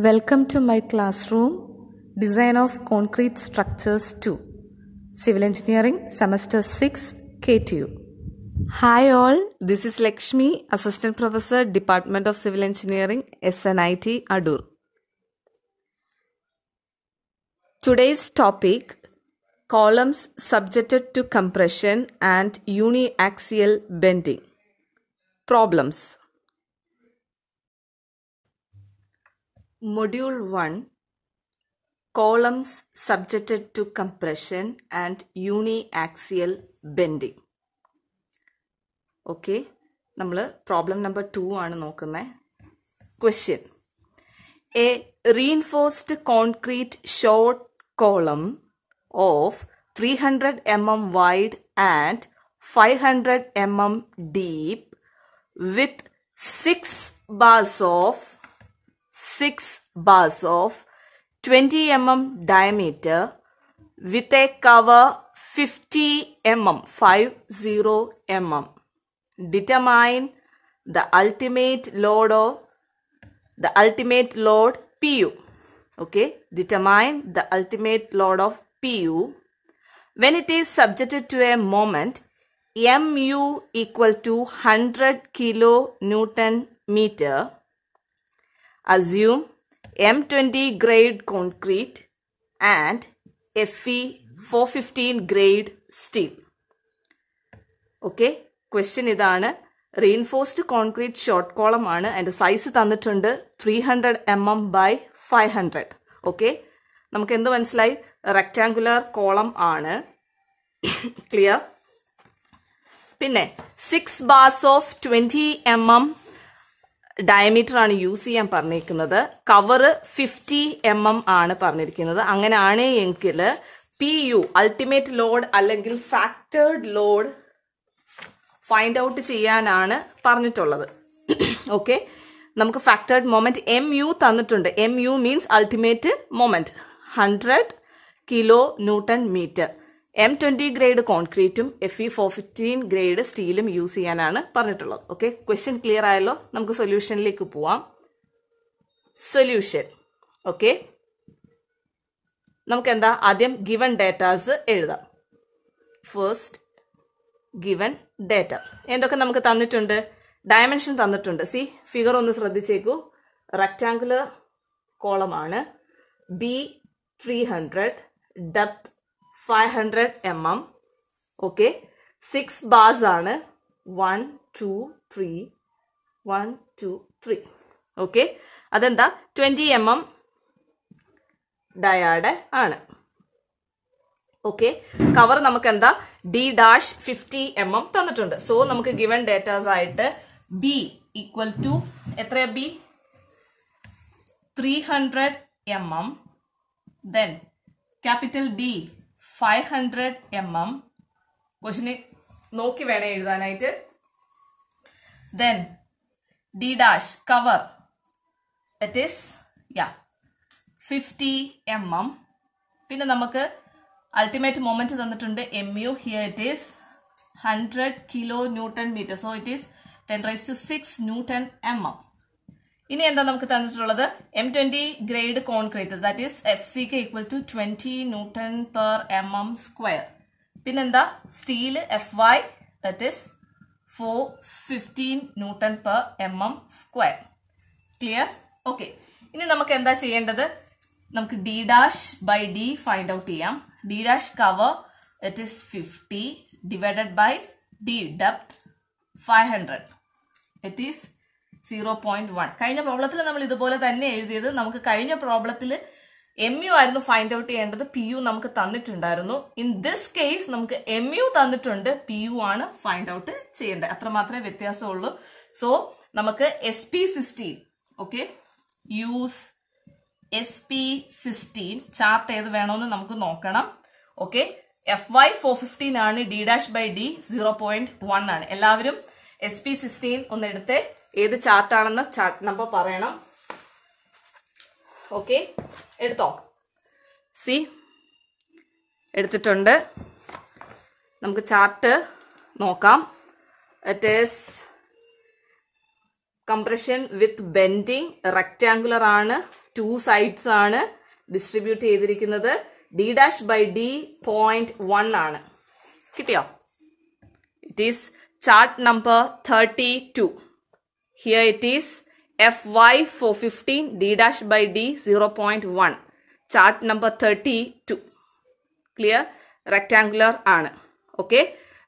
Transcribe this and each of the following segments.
Welcome to my classroom, Design of Concrete Structures 2, Civil Engineering, Semester 6, KTU. Hi all, this is Lakshmi, Assistant Professor, Department of Civil Engineering, SNIT, Adur. Today's topic, columns subjected to compression and uniaxial bending. Problems. Module 1, columns subjected to compression and uniaxial bending. Okay, നമ്മൾ problem number 2 ആണ് നോക്കുന്നത്. Question. A reinforced concrete short column of 300 mm wide and 500 mm deep with 6 bars of 20 mm diameter with a cover 50 mm. Determine the ultimate load PU. Okay, determine the ultimate load of PU when it is subjected to a moment MU equal to 100 kilonewton meter. Assume M20 grade concrete and Fe 415 grade steel. Okay, question ഇതാണ്. Reinforced concrete short column ആണ്. അതിന്റെ size തന്നിട്ടുണ്ട് 300 mm by 500. Okay, നമുക്ക് എന്ത് മനസ്സിലായി? Rectangular column ആണ്. Clear? പിന്നെ 6 bars of 20 mm diameter ആണ് യൂസ് ചെയ്യാൻ പറഞ്ഞിരിക്കുന്നത്. കവർ 50 mm ആണ് പറഞ്ഞിരിക്കുന്നത്. അങ്ങനെയാണ് എങ്കിൽ PU അൾട്ടിമേറ്റ് ലോഡ് അല്ലെങ്കിൽ ഫാക്ടേർഡ് ലോഡ് ഫൈൻഡ് ഔട്ട് ചെയ്യാനാണ് പറഞ്ഞിട്ടുള്ളത്. ഓക്കെ, നമുക്ക് ഫാക്ടേർഡ് മൊമെന്റ് MU തന്നിട്ടുണ്ട്. MU means ultimate moment 100 kilonewton meter. M20 grade കോൺക്രീറ്റും Fe 415 ഗ്രേഡ് സ്റ്റീലും യൂസ് ചെയ്യാനാണ് പറഞ്ഞിട്ടുള്ളത്. ഓക്കെ, ക്വസ്റ്റ്യൻ ക്ലിയർ ആയല്ലോ. നമുക്ക് സൊല്യൂഷനിലേക്ക് പോവാം. സൊല്യൂഷൻ. ഓക്കെ, നമുക്ക് എന്താ ആദ്യം ഗിവൺ ഡേറ്റാസ് എഴുതാം. ഫസ്റ്റ് ഗിവൺ ഡേറ്റ എന്തൊക്കെ നമുക്ക് തന്നിട്ടുണ്ട്? ഡയമെൻഷൻ തന്നിട്ടുണ്ട്. സി ഫിഗർ ഒന്ന് ശ്രദ്ധിച്ചേക്കൂ. റെക്ടാങ്കുലർ കോളം ആണ്. B 300, depth 500 mm. Okay, 6 bars ആണ്. 1 2 3 1 2 3. ഓക്കെ, അതെന്താ 20 mm ഡയാഡ് ആണ്. ഓക്കെ, കവർ നമുക്ക് എന്താ D-50 mm തന്നിട്ടുണ്ട്. സോ നമുക്ക് ഗിവൺ ഡേറ്റാസ് ആയിട്ട് B ഈക്വൽ ടു എത്രയാ? B 300 mm. Then capital D 500 mm. Question നോക്കി വേണേ എഴുതാനായിട്ട്. Then D' cover it is 50 mm. പിന്നെ നമുക്ക് അൾട്ടിമേറ്റ് മൊമെന്റ് തന്നിട്ടുണ്ട് MU. Here it is 100 kilonewton meter. So it is 10⁶ Newton mm. ഇനി എന്താ നമുക്ക് തന്നിട്ടുള്ളത്? M20 grade concrete that is FCK equal to 20 Newton per mm square. പിന്നെന്താ steel FY that is 415 Newton per mm square. Clear? Okay, ഇനി നമുക്ക് എന്താ ചെയ്യേണ്ടത്? നമുക്ക് D'/D ഫൈൻഡ് ഔട്ട് ചെയ്യാം. D' cover it is 50 divided by D depth 500 it is 0.1. കഴിഞ്ഞ പ്രോബ്ലത്തിൽ നമ്മൾ ഇതുപോലെ തന്നെ എഴുതിയത്. നമുക്ക് കഴിഞ്ഞ പ്രോബ്ലത്തിൽ MU ആയിരുന്നു ഫൈൻഡ് ഔട്ട് ചെയ്യേണ്ടത്. PU നമുക്ക് തന്നിട്ടുണ്ടായിരുന്നു. ഇൻ ദിസ് കേസ് നമുക്ക് MU തന്നിട്ടുണ്ട്, PU ആണ് ഫൈൻഡ് ഔട്ട് ചെയ്യേണ്ടത്. അത്ര മാത്രമേ വ്യത്യാസമുള്ളൂ. സോ നമുക്ക് SP16 okay use SP16 chart ഏത് വേണമെന്ന് നമുക്ക് നോക്കണം. ഓക്കെ, FY 415 ആണ്. D'/D 0.1 ആണ്. എല്ലാവരും SP16 ഒന്ന് എടുത്തേ. ഏത് ചാർട്ടാണെന്ന് ചാർട്ട് നമ്പർ പറയണം. ഓക്കെ, എടുത്തോ? സി എടുത്തിട്ടുണ്ട്. നമുക്ക് ചാർട്ട് നോക്കാം. It is compression with bending rectangular ആണ് 2 സൈഡ്സ് ആണ് ഡിസ്ട്രിബ്യൂട്ട് ചെയ്തിരിക്കുന്നത്. d dash by d 0.1 ആണ്. കിട്ടിയോ? It is chart number 32. Here it is FY for 15 d dash by d 0.1. Chart number 32. Clear? Rectangular ആണ്. Okay,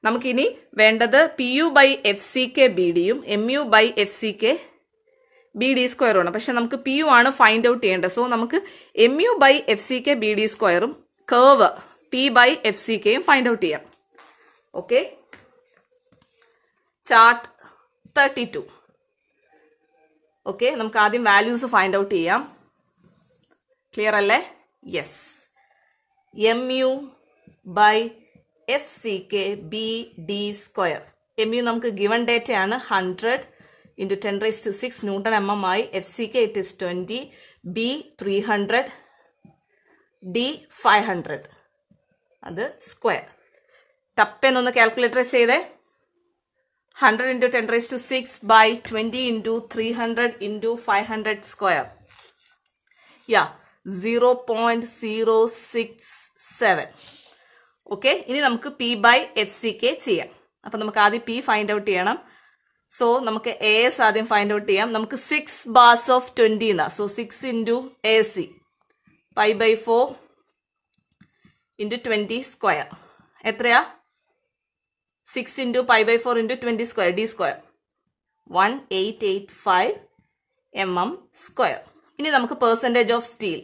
നമുക്കിനി വേണ്ടത് PU by FCK BDയും MU by FCK BD സ്ക്വയറും ആണ്. പക്ഷെ നമുക്ക് PU ആണ് ഫൈൻഡ് ഔട്ട് ചെയ്യേണ്ടത്. സോ നമുക്ക് MU by FCK BD സ്ക്വയറും കർവ് P by FCKയും ഫൈൻഡ് ഔട്ട് ചെയ്യാം. Okay, chart 32. ഓക്കെ, നമുക്ക് ആദ്യം വാല്യൂസ് ഫൈൻഡ് ഔട്ട് ചെയ്യാം. ക്ലിയർ അല്ലേ? Yes. MU by FCK BD square. MU നമുക്ക് ഗിവൺ ഡേറ്റ ആണ് 100 into 10 raised to 6 Newton mm ആയി. FCK it is 20, B 300, D 500. അത് സ്ക്വയർ. ടപ്പെന്നൊന്ന് കാൽക്കുലേറ്റർ ചെയ്തേ. 100 into 10 raised to 6 by 20 into 300 into 500 square. Yeah, 0.067. Okay, ഇനി നമുക്ക് P by FCK ചെയ്യാം. അപ്പൊ നമുക്ക് ആദ്യം P ഫൈൻഡ് ഔട്ട് ചെയ്യണം. സോ നമുക്ക് AS ആദ്യം ഫൈൻഡ് ഔട്ട് ചെയ്യാം. നമുക്ക് 6 bars of 20 എന്നാ. So 6 into AC pi by 4 into 20 square. എത്രയാ? 6 into pi by 4 into 20 square, D square. 1885 mm square. ഇനി നമുക്ക് percentage of steel,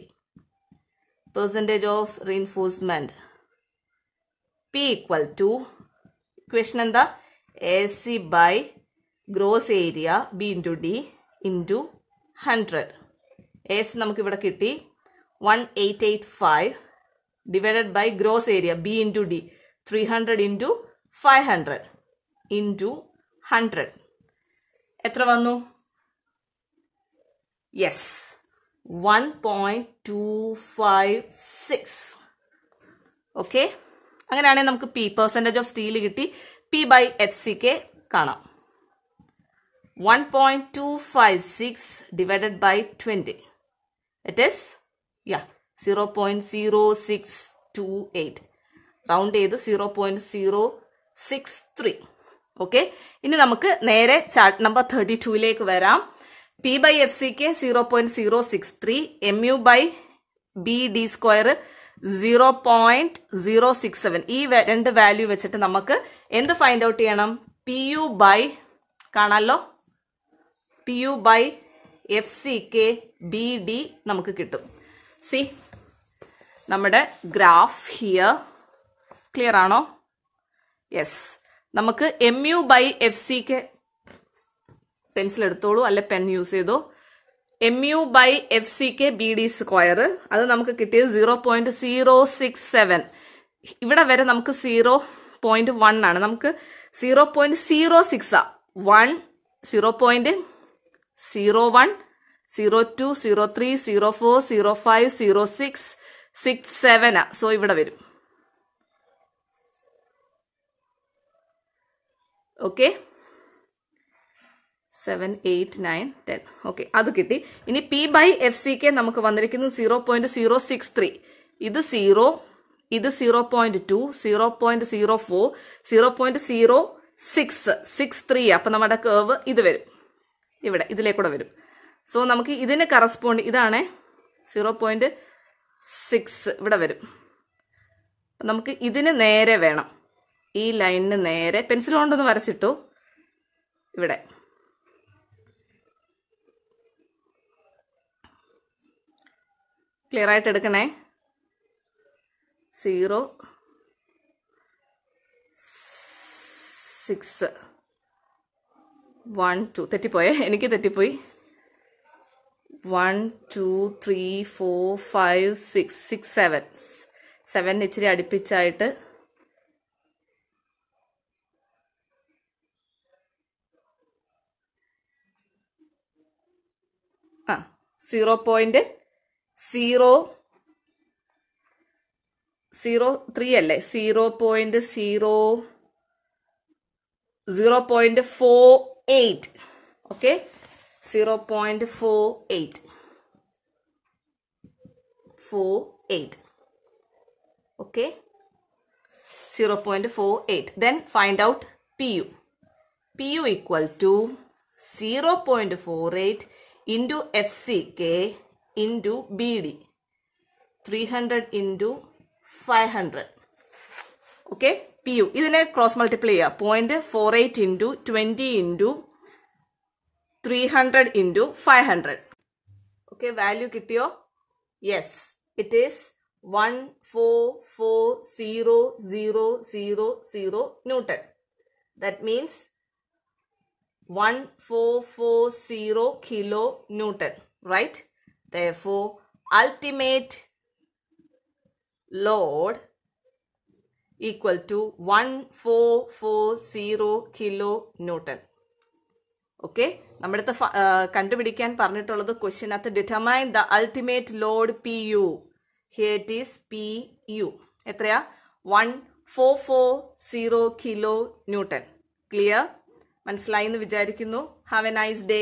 percentage of reinforcement, P equal to, equation എന്താ? AC by gross area B into D into 100. AC നമുക്ക് ഇവിടെ കിട്ടി 1885 divided by gross area B into D 300 into 500 into 100. എത്ര വന്നു? Yes, 1.256. Okay, അങ്ങനെയാണെങ്കിൽ നമുക്ക് P പെർസെൻറ്റേജ് ഓഫ് സ്റ്റീൽ കിട്ടി. P by FCK കാണാം. 1.256 divided by 20. It is 0.0628. Round ചെയ്ത് 0.063. ഓക്കെ, ഇനി നമുക്ക് നേരെ ചാർട്ട് നമ്പർ 32ലേക്ക് വരാം. P by FCK 0.063, MU by BD square 0.067. ഈ രണ്ട് വാല്യൂ വെച്ചിട്ട് നമുക്ക് എന്ത് ഫൈൻഡ് ഔട്ട് ചെയ്യണം? PU by കാണാലോ, PU by FCK BD നമുക്ക് കിട്ടും. സി നമ്മുടെ ഗ്രാഫ് ഹിയർ. ക്ലിയർ ആണോ? യെസ്. നമുക്ക് MU by FCK, പെൻസിൽ എടുത്തോളൂ അല്ലെ പെൻ യൂസ് ചെയ്തോ. MU by FCK BD square അത് നമുക്ക് കിട്ടിയത് 0.067. ഇവിടെ വരെ നമുക്ക് 0.1 ആണ്. നമുക്ക് 0.06 1 0.01 02 03 04 05 06 67. സോ ഇവിടെ വരും. ഓക്കെ, 7 8 9 10. ഓക്കെ, അത് കിട്ടി. ഇനി P by FCK നമുക്ക് വന്നിരിക്കുന്നത് 0.063. ഇത് 0, ഇത് 0.2 0.04 0.063. അപ്പൊ നമ്മുടെ കർവ് ഇത് വരും, ഇവിടെ ഇതിലേക്കൂടെ വരും. സോ നമുക്ക് ഇതിന് കറസ്പോണ്ട് ഇതാണ് 0.6 ഇവിടെ വരും. നമുക്ക് ഇതിന് നേരെ വേണം, ഈ ലൈനിന് നേരെ. പെൻസിൽ കൊണ്ടൊന്ന് വരച്ചിട്ടു ഇവിടെ. ക്ലിയർ ആയിട്ട് എടുക്കണേ. 0 6 1 2 തെറ്റിപ്പോയേ, എനിക്ക് തെറ്റിപ്പോയി. 1 2 3 4 5 6 6 7 7 ഇച്ചിരി അടുപ്പിച്ചായിട്ട്. ആ 0.003 അല്ലേ? 0.48. Okay, 0.48. 0.48. Okay, 0.48. Then find out PU. PU equal to 0.48 into FCK into BD. 300 into 500. Okay, PU. ഇതിനെ ക്രോസ് മൾട്ടിപ്ലൈ ചെയ്യുക. 0.48 into 20 into 300 into 500. Okay, value കിട്ടിയോ? Yes, it is 1440000 Newton. That means 1440 kilo Newton, right? Therefore, ultimate load equal to 1440 kilo Newton. Okay, നമ്മുടെ കണ്ടുപിടിക്കാൻ പറഞ്ഞിട്ടുള്ളത് ക്വസ്റ്റ്യനകത്ത് determine the ultimate load PU. Here it is PU. എത്രയാ? 1440 kilo newton. Clear? മനസ്സിലായി എന്ന് വിചാരിക്കുന്നു. Have a nice day.